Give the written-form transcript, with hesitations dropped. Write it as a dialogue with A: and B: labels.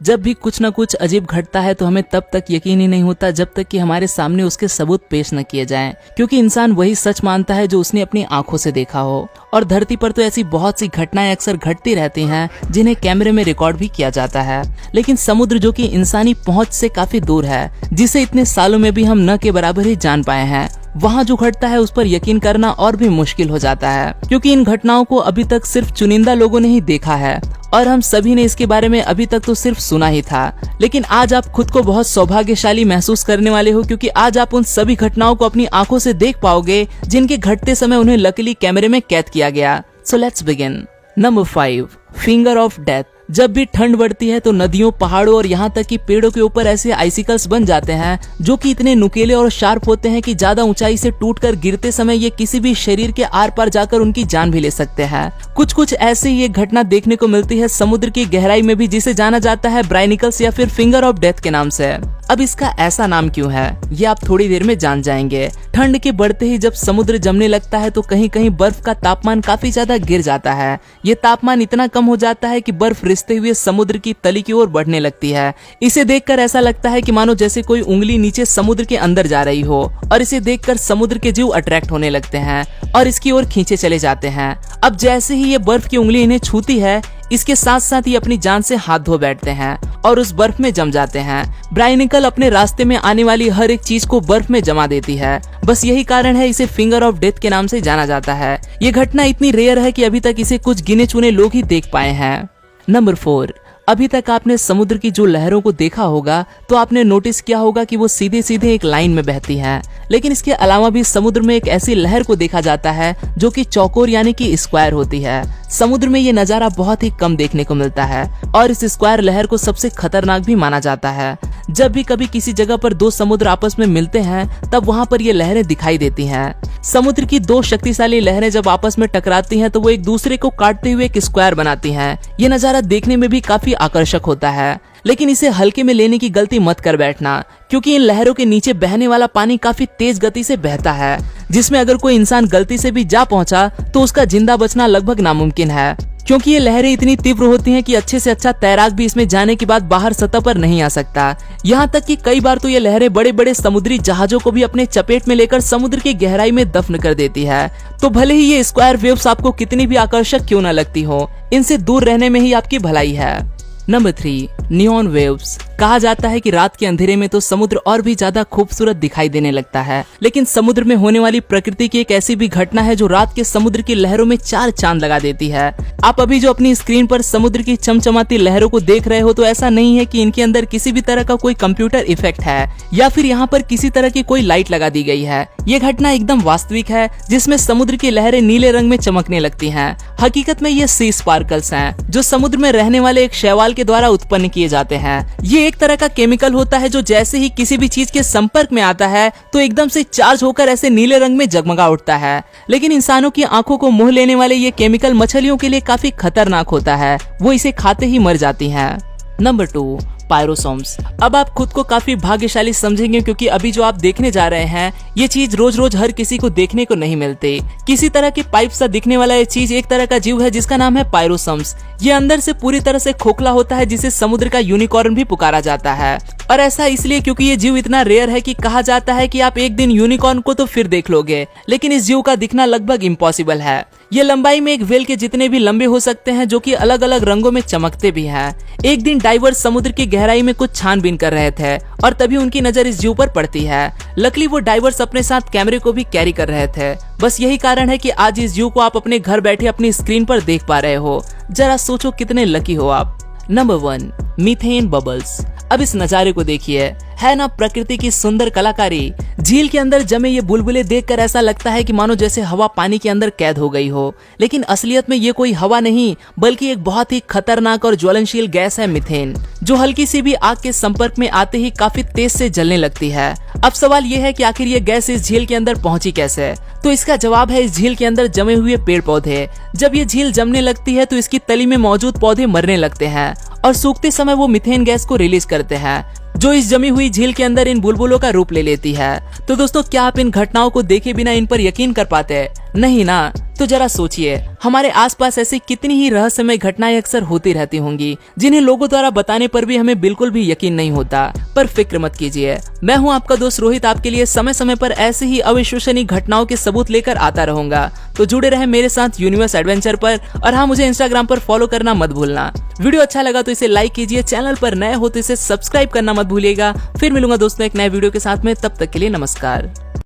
A: जब भी कुछ न कुछ अजीब घटता है तो हमें तब तक यकीन ही नहीं होता जब तक कि हमारे सामने उसके सबूत पेश न किए जाएं, क्योंकि इंसान वही सच मानता है जो उसने अपनी आंखों से देखा हो। और धरती पर तो ऐसी बहुत सी घटनाएं अक्सर घटती रहती हैं जिन्हें कैमरे में रिकॉर्ड भी किया जाता है, लेकिन समुद्र जो कि इंसानी पहुंच से काफी दूर है, जिसे इतने सालों में भी हम न के बराबर ही जान पाए हैं, वहाँ जो घटता है उस पर यकीन करना और भी मुश्किल हो जाता है, क्योंकि इन घटनाओं को अभी तक सिर्फ चुनिंदा लोगों ने ही देखा है और हम सभी ने इसके बारे में अभी तक तो सिर्फ सुना ही था। लेकिन आज आप खुद को बहुत सौभाग्यशाली महसूस करने वाले हो, क्योंकि आज आप उन सभी घटनाओं को अपनी आंखों से देख पाओगे जिनके घटते समय उन्हें लकीली कैमरे में कैद किया गया। So let's begin. Number 5, finger of death. जब भी ठंड बढ़ती है तो नदियों, पहाड़ों और यहाँ तक कि पेड़ों के ऊपर ऐसे आइसिकल्स बन जाते हैं जो कि इतने नुकीले और शार्प होते हैं कि ज्यादा ऊंचाई से टूटकर गिरते समय ये किसी भी शरीर के आर पार जाकर उनकी जान भी ले सकते हैं। कुछ ऐसे ही एक घटना देखने को मिलती है समुद्र की गहराई में भी, जिसे जाना जाता है ब्राइनिकल्स या फिर फिंगर ऑफ डेथ के नाम से। अब इसका ऐसा नाम क्यों है ये आप थोड़ी देर में जान जाएंगे। ठंड के बढ़ते ही जब समुद्र जमने लगता है तो कहीं कहीं बर्फ का तापमान काफी ज्यादा गिर जाता है। ये तापमान इतना कम हो जाता है कि बर्फ रिसते हुए समुद्र की तली की ओर बढ़ने लगती है। इसे देखकर ऐसा लगता है कि मानो जैसे कोई उंगली नीचे समुद्र के अंदर जा रही हो, और इसे देखकर समुद्र के जीव अट्रैक्ट होने लगते हैं और इसकी ओर खींचे चले जाते हैं। अब जैसे ही ये बर्फ की उंगली इन्हें छूती है, इसके साथ साथ ही अपनी जान से हाथ धो बैठते हैं और उस बर्फ में जम जाते हैं। ब्राइनिकल अपने रास्ते में आने वाली हर एक चीज को बर्फ में जमा देती है। बस यही कारण है इसे फिंगर ऑफ डेथ के नाम से जाना जाता है। ये घटना इतनी रेयर है कि अभी तक इसे कुछ गिने चुने लोग ही देख पाए हैं। नंबर 4, अभी तक आपने समुद्र की जो लहरों को देखा होगा तो आपने नोटिस किया होगा कि वो सीधे सीधे एक लाइन में बहती हैं, लेकिन इसके अलावा भी समुद्र में एक ऐसी लहर को देखा जाता है जो कि चौकोर यानी कि स्क्वायर होती है। समुद्र में ये नजारा बहुत ही कम देखने को मिलता है और इस स्क्वायर लहर को सबसे खतरनाक भी माना जाता है। जब भी कभी किसी जगह पर दो समुद्र आपस में मिलते हैं तब वहाँ पर ये लहरें दिखाई देती हैं। समुद्र की दो शक्तिशाली लहरें जब आपस में टकराती हैं तो वो एक दूसरे को काटते हुए एक स्क्वायर बनाती हैं। ये नजारा देखने में भी काफी आकर्षक होता है, लेकिन इसे हल्के में लेने की गलती मत कर बैठना, क्योंकि इन लहरों के नीचे बहने वाला पानी काफी तेज गति से बहता है, जिसमें अगर कोई इंसान गलती से भी जा पहुंचा तो उसका जिंदा बचना लगभग नामुमकिन है, क्योंकि ये लहरें इतनी तीव्र होती हैं कि अच्छे से अच्छा तैराक भी इसमें जाने के बाद बाहर सतह पर नहीं आ सकता। यहाँ तक कि कई बार तो ये लहरें बड़े बड़े समुद्री जहाजों को भी अपने चपेट में लेकर समुद्र की गहराई में दफन कर देती है। तो भले ही ये स्क्वायर वेव्स आपको कितनी भी आकर्षक क्यों न लगती हो, इनसे दूर रहने में ही आपकी भलाई है। Number 3, neon waves. कहा जाता है कि रात के अंधेरे में तो समुद्र और भी ज्यादा खूबसूरत दिखाई देने लगता है, लेकिन समुद्र में होने वाली प्रकृति की एक ऐसी भी घटना है जो रात के समुद्र की लहरों में 4 चांद लगा देती है। आप अभी जो अपनी स्क्रीन पर समुद्र की चमचमाती लहरों को देख रहे हो तो ऐसा नहीं है कि इनके अंदर किसी भी तरह का कोई कंप्यूटर इफेक्ट है या फिर यहाँ पर किसी तरह की कोई लाइट लगा दी गई है। ये घटना एकदम वास्तविक है, जिसमें समुद्र की लहरें नीले रंग में चमकने लगती हैं। हकीकत में ये सी स्पार्कल्स हैं, जो समुद्र में रहने वाले एक शैवाल के द्वारा उत्पन्न किए जाते हैं। ये एक तरह का केमिकल होता है जो जैसे ही किसी भी चीज के संपर्क में आता है तो एकदम से चार्ज होकर ऐसे नीले रंग में जगमगा उठता है। लेकिन इंसानों की आंखों को मोह लेने वाले ये केमिकल मछलियों के लिए काफी खतरनाक होता है, वो इसे खाते ही मर जाती हैं। नंबर 2, पायरोसोम्स। अब आप खुद को काफी भाग्यशाली समझेंगे, क्योंकि अभी जो आप देखने जा रहे हैं ये चीज रोज रोज हर किसी को देखने को नहीं मिलती। किसी तरह की पाइप सा दिखने वाला ये चीज एक तरह का जीव है जिसका नाम है पायरोसोम्स। ये अंदर से पूरी तरह से खोखला होता है, जिसे समुद्र का यूनिकॉर्न भी पुकारा जाता है। और ऐसा इसलिए क्योंकि ये जीव इतना रेयर है कि कहा जाता है कि आप एक दिन यूनिकॉर्न को तो फिर देख लोगे, लेकिन इस जीव का दिखना लगभग इम्पॉसिबल है। ये लंबाई में एक व्हेल के जितने भी लंबे हो सकते हैं, जो कि अलग अलग रंगों में चमकते भी हैं। एक दिन डाइवर समुद्र की गहराई में कुछ छानबीन कर रहे थे और तभी उनकी नजर इस जीव पर पड़ती है। लकीली वो डाइवर्स अपने साथ कैमरे को भी कैरी कर रहे थे। बस यही कारण है कि आज इस जीव को आप अपने घर बैठे अपनी स्क्रीन पर देख पा रहे हो। जरा सोचो कितने लकी हो आप। Number 1, methane bubbles. अब इस नजारे को देखिए, है ना प्रकृति की सुंदर कलाकारी। झील के अंदर जमे ये बुलबुले देखकर ऐसा लगता है कि मानो जैसे हवा पानी के अंदर कैद हो गई हो, लेकिन असलियत में ये कोई हवा नहीं बल्कि एक बहुत ही खतरनाक और ज्वलनशील गैस है मीथेन, जो हल्की सी भी आग के संपर्क में आते ही काफी तेज से जलने लगती है। अब सवाल ये है कि आखिर ये गैस इस झील के अंदर पहुंची कैसे? तो इसका जवाब है इस झील के अंदर जमे हुए पेड़ पौधे। जब ये झील जमने लगती है तो इसकी तली में मौजूद पौधे मरने लगते हैं और सूखते समय वो मीथेन गैस को रिलीज करते हैं, जो इस जमी हुई झील के अंदर इन बुलबुलों का रूप ले लेती है। तो दोस्तों, क्या आप इन घटनाओं को देखे बिना इन पर यकीन कर पाते हैं? नहीं ना। तो जरा सोचिए, हमारे आसपास ऐसी कितनी ही रहस्यमय घटनाएं अक्सर होती रहती होंगी जिन्हें लोगों द्वारा बताने पर भी हमें बिल्कुल भी यकीन नहीं होता। पर फिक्र मत कीजिए, मैं हूं आपका दोस्त रोहित, आपके लिए समय समय पर ऐसी ही अविश्वसनीय घटनाओं के सबूत लेकर आता रहूंगा। तो जुड़े रहे मेरे साथ यूनिवर्स एडवेंचर पर, और हाँ, मुझे इंस्टाग्राम पर फॉलो करना मत भूलना। वीडियो अच्छा लगा तो इसे लाइक कीजिए, चैनल पर नए हो तो इसे सब्सक्राइब करना मत भूलिएगा। फिर मिलूंगा दोस्तों एक नए वीडियो के साथ में, तब तक के लिए नमस्कार।